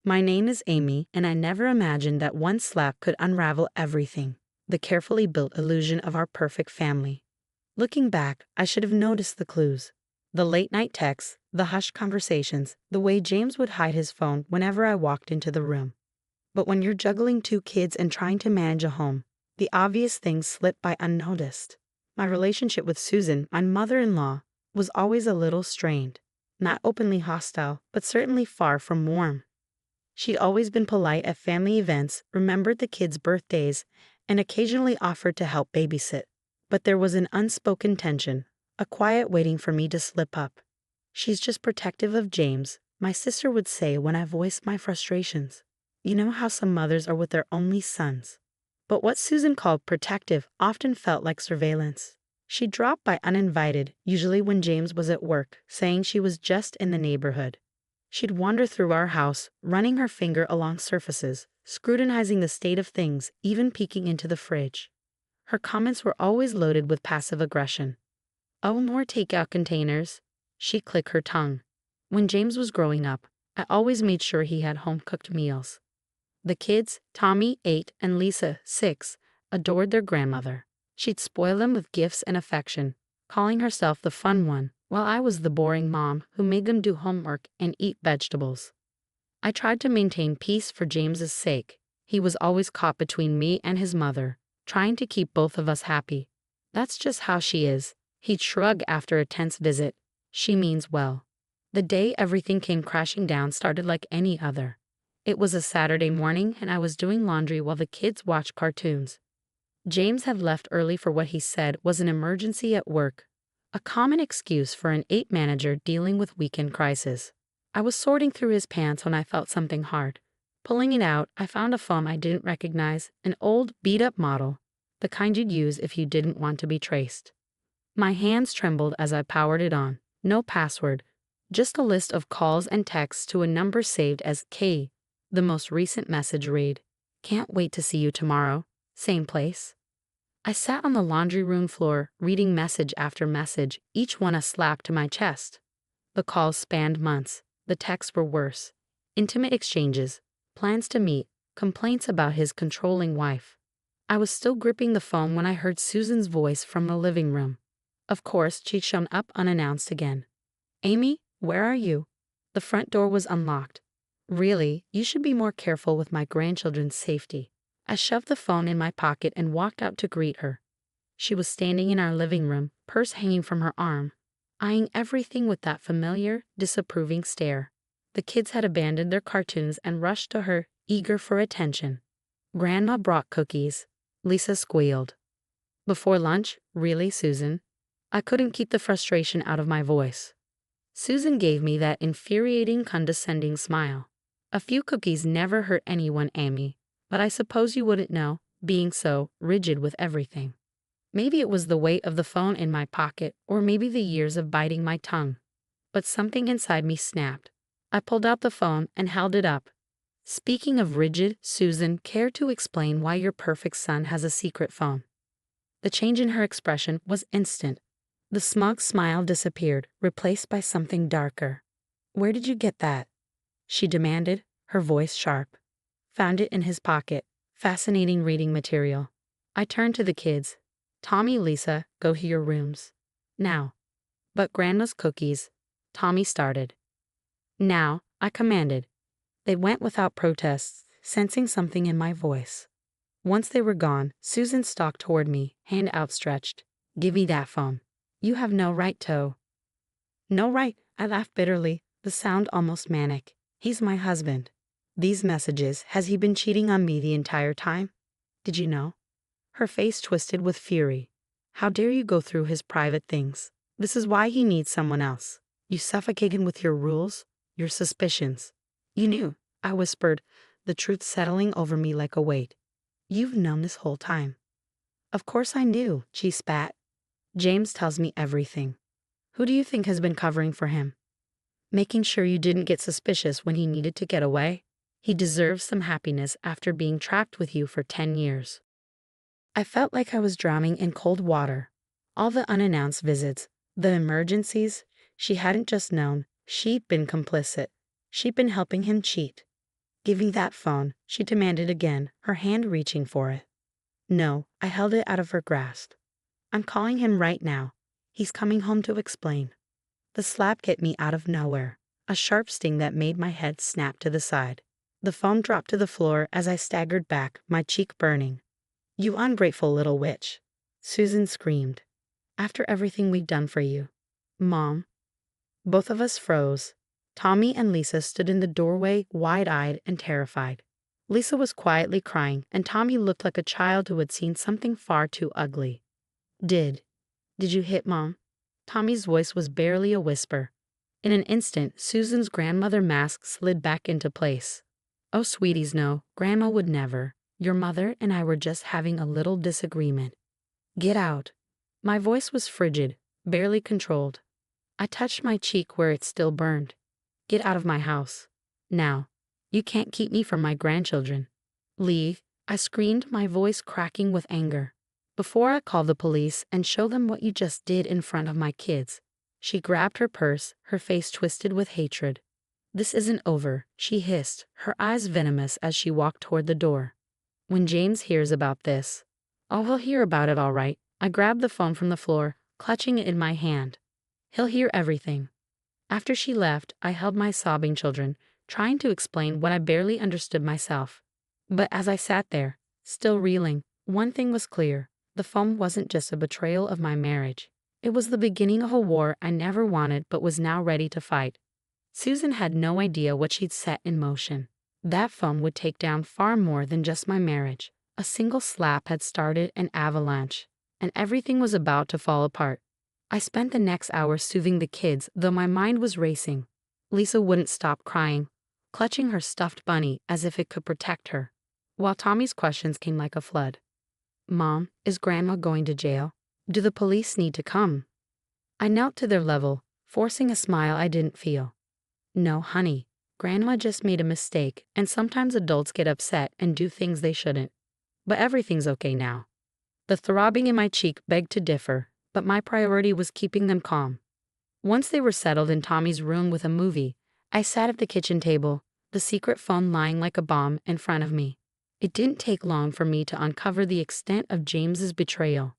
My name is Amy, and I never imagined that one slap could unravel everything. The carefully built illusion of our perfect family. Looking back, I should have noticed the clues. The late-night texts, the hushed conversations, the way James would hide his phone whenever I walked into the room. But when you're juggling two kids and trying to manage a home, the obvious things slip by unnoticed. My relationship with Susan, my mother-in-law, was always a little strained. Not openly hostile, but certainly far from warm. She'd always been polite at family events, remembered the kids' birthdays, and occasionally offered to help babysit. But there was an unspoken tension, a quiet waiting for me to slip up. "She's just protective of James," my sister would say when I voiced my frustrations. You know how some mothers are with their only sons. But what Susan called protective often felt like surveillance. She'd drop by uninvited, usually when James was at work, saying she was just in the neighborhood. She'd wander through our house, running her finger along surfaces, scrutinizing the state of things, even peeking into the fridge. Her comments were always loaded with passive aggression. "Oh, more takeout containers." She'd click her tongue. When James was growing up, I always made sure he had home-cooked meals. The kids, Tommy, 8, and Lisa, 6, adored their grandmother. She'd spoil them with gifts and affection, calling herself the fun one, while I was the boring mom who made them do homework and eat vegetables. I tried to maintain peace for James's sake. He was always caught between me and his mother, trying to keep both of us happy. "That's just how she is," he'd shrug after a tense visit. "She means well." The day everything came crashing down started like any other. It was a Saturday morning and I was doing laundry while the kids watched cartoons. James had left early for what he said was an emergency at work, a common excuse for an 8 manager dealing with weekend crisis. I was sorting through his pants when I felt something hard. Pulling it out, I found a phone I didn't recognize, an old, beat-up model, the kind you'd use if you didn't want to be traced. My hands trembled as I powered it on. No password, just a list of calls and texts to a number saved as K. The most recent message read, "Can't wait to see you tomorrow. Same place." I sat on the laundry room floor, reading message after message, each one a slap to my chest. The calls spanned months. The texts were worse. Intimate exchanges, plans to meet, complaints about his controlling wife. I was still gripping the phone when I heard Susan's voice from the living room. Of course, she'd shown up unannounced again. "Amy, where are you?" The front door was unlocked. "Really, you should be more careful with my grandchildren's safety." I shoved the phone in my pocket and walked out to greet her. She was standing in our living room, purse hanging from her arm, eyeing everything with that familiar, disapproving stare. The kids had abandoned their cartoons and rushed to her, eager for attention. "Grandma brought cookies," Lisa squealed. "Before lunch? Really, Susan?" I couldn't keep the frustration out of my voice. Susan gave me that infuriating, condescending smile. "A few cookies never hurt anyone, Amy, but I suppose you wouldn't know, being so rigid with everything." Maybe it was the weight of the phone in my pocket, or maybe the years of biting my tongue. But something inside me snapped. I pulled out the phone and held it up. "Speaking of rigid, Susan, care to explain why your perfect son has a secret phone?" The change in her expression was instant. The smug smile disappeared, replaced by something darker. "Where did you get that?" she demanded, her voice sharp. "Found it in his pocket. Fascinating reading material." I turned to the kids. "Tommy, Lisa, go to your rooms. Now." "But Grandma's cookies," Tommy started. "Now," I commanded. They went without protests, sensing something in my voice. Once they were gone, Susan stalked toward me, hand outstretched. "Give me that phone. You have no right to." "No right," I laughed bitterly, the sound almost manic. "He's my husband. These messages, has he been cheating on me the entire time? Did you know?" Her face twisted with fury. "How dare you go through his private things? This is why he needs someone else. You suffocate him with your rules, your suspicions." "You knew," I whispered, the truth settling over me like a weight. "You've known this whole time." "Of course I knew," she spat. "James tells me everything." "Who do you think has been covering for him? Making sure you didn't get suspicious when he needed to get away? He deserves some happiness after being trapped with you for 10 years. I felt like I was drowning in cold water. All the unannounced visits, the emergencies, she hadn't just known, she'd been complicit. She'd been helping him cheat. "Give me that phone," she demanded again, her hand reaching for it. No, I held it out of her grasp. "I'm calling him right now. He's coming home to explain." The slap hit me out of nowhere, a sharp sting that made my head snap to the side. The phone dropped to the floor as I staggered back, my cheek burning. "You ungrateful little witch," Susan screamed. "After everything we've done for you." "Mom." Both of us froze. Tommy and Lisa stood in the doorway, wide-eyed and terrified. Lisa was quietly crying, and Tommy looked like a child who had seen something far too ugly. Did you hit Mom?" Tommy's voice was barely a whisper. In an instant, Susan's grandmother mask slid back into place. "Oh, sweeties, no, Grandma would never. Your mother and I were just having a little disagreement." "Get out." My voice was frigid, barely controlled. I touched my cheek where it still burned. "Get out of my house. Now. You can't keep me from my grandchildren." "Leave," I screamed, my voice cracking with anger. "Before I call the police and show them what you just did in front of my kids." She grabbed her purse, her face twisted with hatred. "This isn't over," she hissed, her eyes venomous as she walked toward the door. "When James hears about this." "Oh, he'll hear about it all right." I grabbed the phone from the floor, clutching it in my hand. "He'll hear everything." After she left, I held my sobbing children, trying to explain what I barely understood myself. But as I sat there, still reeling, one thing was clear. The phone wasn't just a betrayal of my marriage. It was the beginning of a war I never wanted but was now ready to fight. Susan had no idea what she'd set in motion. That phone would take down far more than just my marriage. A single slap had started an avalanche, and everything was about to fall apart. I spent the next hour soothing the kids, though my mind was racing. Lisa wouldn't stop crying, clutching her stuffed bunny as if it could protect her, while Tommy's questions came like a flood. "Mom, is Grandma going to jail? Do the police need to come?" I knelt to their level, forcing a smile I didn't feel. "No, honey. Grandma just made a mistake, and sometimes adults get upset and do things they shouldn't. But everything's okay now." The throbbing in my cheek begged to differ, but my priority was keeping them calm. Once they were settled in Tommy's room with a movie, I sat at the kitchen table, the secret phone lying like a bomb in front of me. It didn't take long for me to uncover the extent of James's betrayal.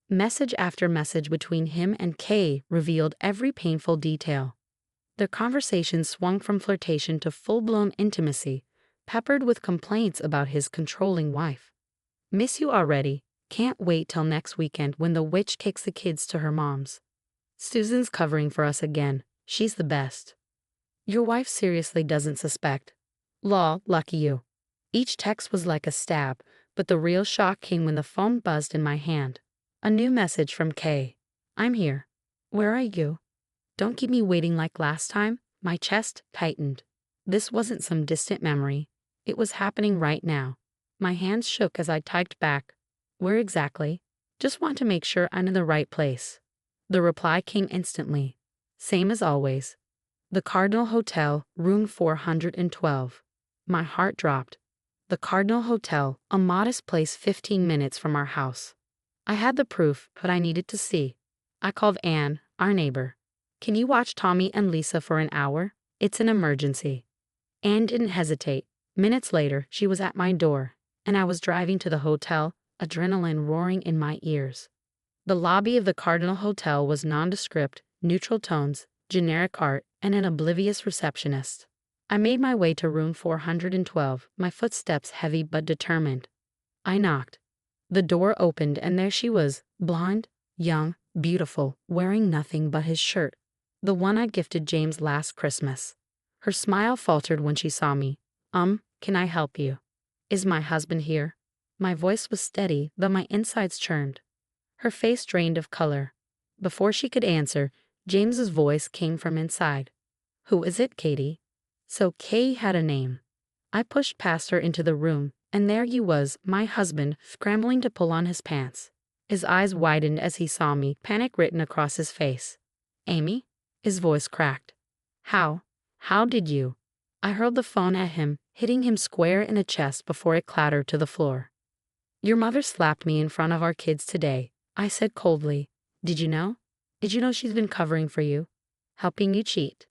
Message after message between him and Kay revealed every painful detail. Their conversation swung from flirtation to full-blown intimacy, peppered with complaints about his controlling wife. "Miss you already. Can't wait till next weekend when the witch takes the kids to her mom's. Susan's covering for us again. She's the best. Your wife seriously doesn't suspect. Lol, lucky you." Each text was like a stab, but the real shock came when the phone buzzed in my hand. A new message from Kay. "I'm here. Where are you? Don't keep me waiting like last time." My chest tightened. This wasn't some distant memory. It was happening right now. My hands shook as I typed back. "Where exactly? Just want to make sure I'm in the right place." The reply came instantly. "Same as always. The Cardinal Hotel, room 412. My heart dropped. The Cardinal Hotel, a modest place 15 minutes from our house. I had the proof, but I needed to see. I called Anne, our neighbor. "Can you watch Tommy and Lisa for an hour? It's an emergency." Anne didn't hesitate. Minutes later, she was at my door, and I was driving to the hotel, adrenaline roaring in my ears. The lobby of the Cardinal Hotel was nondescript, neutral tones, generic art, and an oblivious receptionist. I made my way to room 412, my footsteps heavy but determined. I knocked. The door opened and there she was, blonde, young, beautiful, wearing nothing but his shirt, the one I gifted James last Christmas. Her smile faltered when she saw me. Can I help you?" "Is my husband here?" My voice was steady, though my insides churned. Her face drained of color. Before she could answer, James's voice came from inside. "Who is it, Katie?" So Kay had a name. I pushed past her into the room, and there he was, my husband, scrambling to pull on his pants. His eyes widened as he saw me, panic written across his face. "Amy?" His voice cracked. How did you?" I hurled the phone at him, hitting him square in the chest before it clattered to the floor. "Your mother slapped me in front of our kids today," I said coldly. Did you know? Did you know she's been covering for you? Helping you cheat?"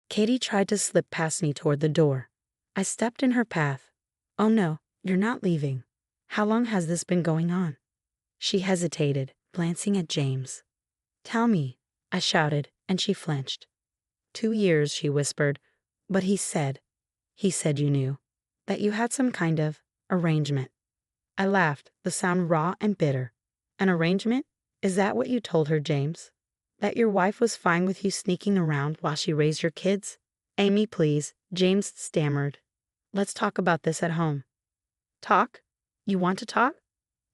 Katie tried to slip past me toward the door. I stepped in her path. Oh no, you're not leaving. How long has this been going on? She hesitated, glancing at James. Tell me, I shouted, and she flinched. 2 years, she whispered. But he said you knew, that you had some kind of arrangement. I laughed, the sound raw and bitter. An arrangement? Is that what you told her, James? That your wife was fine with you sneaking around while she raised your kids? Amy, please, James stammered. Let's talk about this at home. Talk? You want to talk?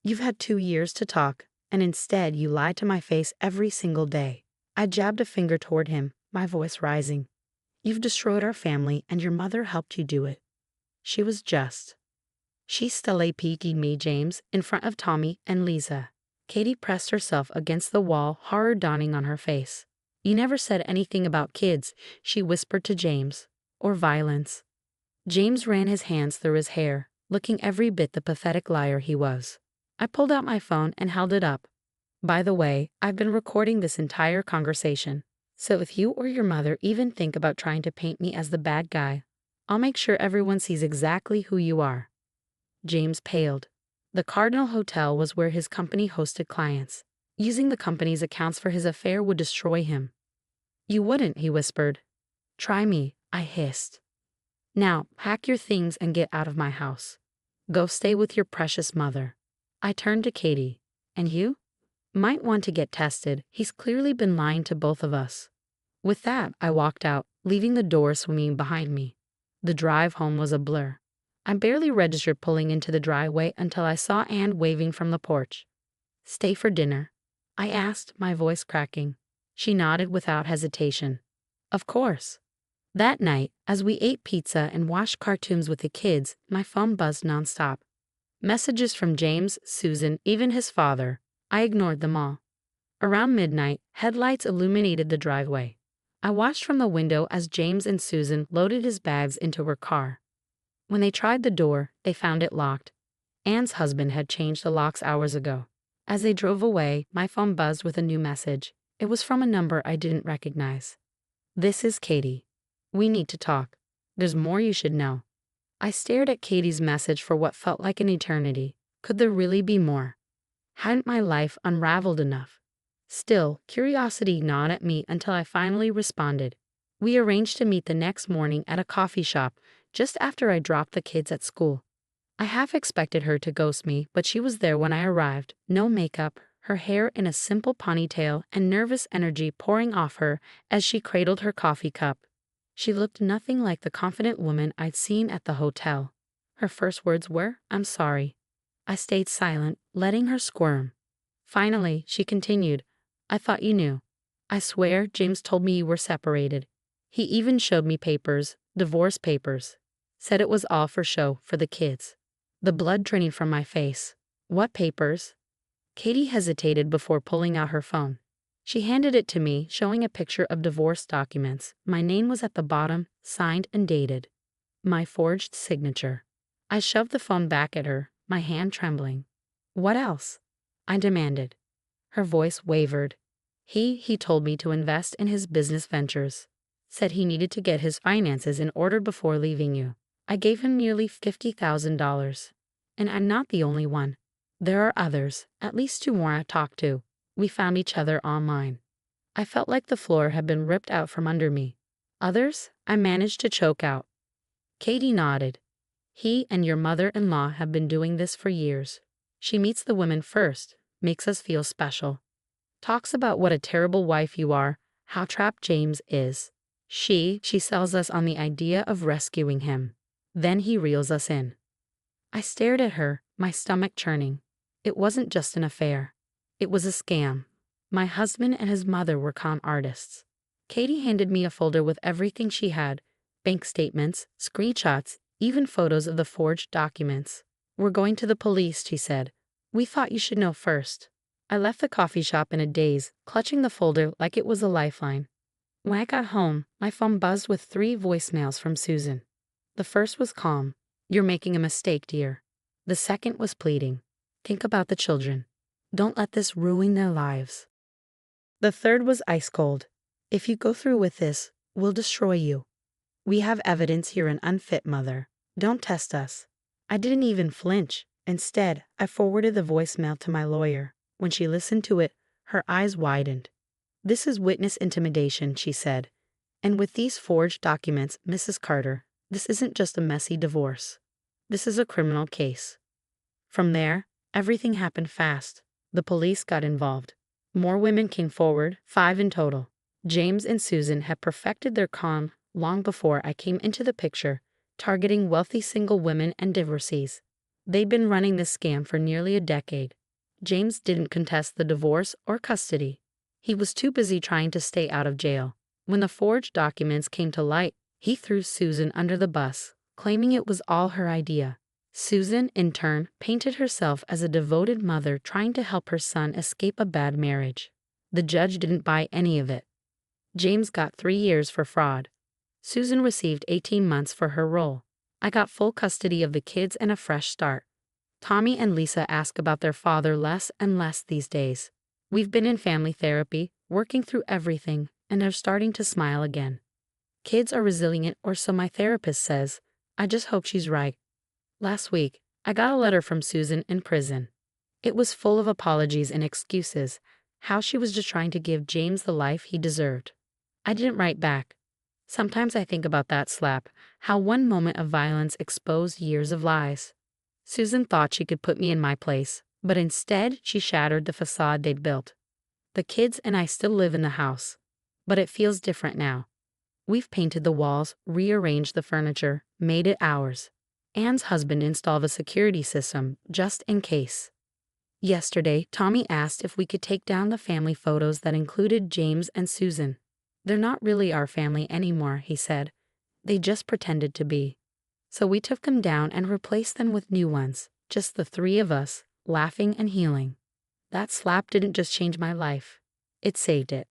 You've had 2 years to talk, and instead you lie to my face every single day. I jabbed a finger toward him, my voice rising. You've destroyed our family, and your mother helped you do it. She was just. She still AP'd me, James, in front of Tommy and Lisa. Katie pressed herself against the wall, horror dawning on her face. You never said anything about kids, she whispered to James. Or violence. James ran his hands through his hair, looking every bit the pathetic liar he was. I pulled out my phone and held it up. By the way, I've been recording this entire conversation. So if you or your mother even think about trying to paint me as the bad guy, I'll make sure everyone sees exactly who you are. James paled. The Cardinal Hotel was where his company hosted clients. Using the company's accounts for his affair would destroy him. You wouldn't, he whispered. Try me, I hissed. Now, pack your things and get out of my house. Go stay with your precious mother. I turned to Katie. And you? Might want to get tested. He's clearly been lying to both of us. With that, I walked out, leaving the door swinging behind me. The drive home was a blur. I barely registered pulling into the driveway until I saw Anne waving from the porch. Stay for dinner? I asked, my voice cracking. She nodded without hesitation. Of course. That night, as we ate pizza and watched cartoons with the kids, my phone buzzed nonstop. Messages from James, Susan, even his father. I ignored them all. Around midnight, headlights illuminated the driveway. I watched from the window as James and Susan loaded his bags into her car. When they tried the door, they found it locked. Anne's husband had changed the locks hours ago. As they drove away, my phone buzzed with a new message. It was from a number I didn't recognize. This is Katie. We need to talk. There's more you should know. I stared at Katie's message for what felt like an eternity. Could there really be more? Hadn't my life unraveled enough? Still, curiosity gnawed at me until I finally responded. We arranged to meet the next morning at a coffee shop, just after I dropped the kids at school. I half expected her to ghost me, but she was there when I arrived, no makeup, her hair in a simple ponytail and nervous energy pouring off her as she cradled her coffee cup. She looked nothing like the confident woman I'd seen at the hotel. Her first words were, I'm sorry. I stayed silent, letting her squirm. Finally, she continued, I thought you knew. I swear James told me you were separated. He even showed me papers, divorce papers. Said it was all for show, for the kids. The blood draining from my face. What papers? Katie hesitated before pulling out her phone. She handed it to me, showing a picture of divorce documents. My name was at the bottom, signed and dated. My forged signature. I shoved the phone back at her, my hand trembling. What else? I demanded. Her voice wavered. He told me to invest in his business ventures. Said he needed to get his finances in order before leaving you. I gave him nearly $50,000. And I'm not the only one. There are others, at least 2 more I talked to. We found each other online. I felt like the floor had been ripped out from under me. Others? I managed to choke out. Katie nodded. He and your mother-in-law have been doing this for years. She meets the women first, makes us feel special. Talks about what a terrible wife you are, how trapped James is. She sells us on the idea of rescuing him. Then he reels us in. I stared at her, my stomach churning. It wasn't just an affair. It was a scam. My husband and his mother were con artists. Katie handed me a folder with everything she had, bank statements, screenshots, even photos of the forged documents. We're going to the police, she said. We thought you should know first. I left the coffee shop in a daze, clutching the folder like it was a lifeline. When I got home, my phone buzzed with 3 voicemails from Susan. The first was calm. You're making a mistake, dear. The second was pleading. Think about the children. Don't let this ruin their lives. The third was ice cold. If you go through with this, we'll destroy you. We have evidence you're an unfit mother. Don't test us. I didn't even flinch. Instead, I forwarded the voicemail to my lawyer. When she listened to it, her eyes widened. "This is witness intimidation," she said. "And with these forged documents, Mrs. Carter, this isn't just a messy divorce. This is a criminal case." From there, everything happened fast. The police got involved. More women came forward, 5 in total. James and Susan had perfected their con long before I came into the picture, targeting wealthy single women and divorcees. They'd been running this scam for nearly a decade. James didn't contest the divorce or custody. He was too busy trying to stay out of jail. When the forged documents came to light, he threw Susan under the bus, claiming it was all her idea. Susan, in turn, painted herself as a devoted mother trying to help her son escape a bad marriage. The judge didn't buy any of it. James got 3 years for fraud. Susan received 18 months for her role. I got full custody of the kids and a fresh start. Tommy and Lisa ask about their father less and less these days. We've been in family therapy, working through everything, and are starting to smile again. Kids are resilient, or so my therapist says. I just hope she's right. Last week, I got a letter from Susan in prison. It was full of apologies and excuses, how she was just trying to give James the life he deserved. I didn't write back. Sometimes I think about that slap, how one moment of violence exposed years of lies. Susan thought she could put me in my place, but instead she shattered the facade they'd built. The kids and I still live in the house, but it feels different now. We've painted the walls, rearranged the furniture, made it ours. Anne's husband installed a security system, just in case. Yesterday, Tommy asked if we could take down the family photos that included James and Susan. "They're not really our family anymore," he said. "They just pretended to be." So we took them down and replaced them with new ones, just the 3 of us, laughing and healing. That slap didn't just change my life. It saved it.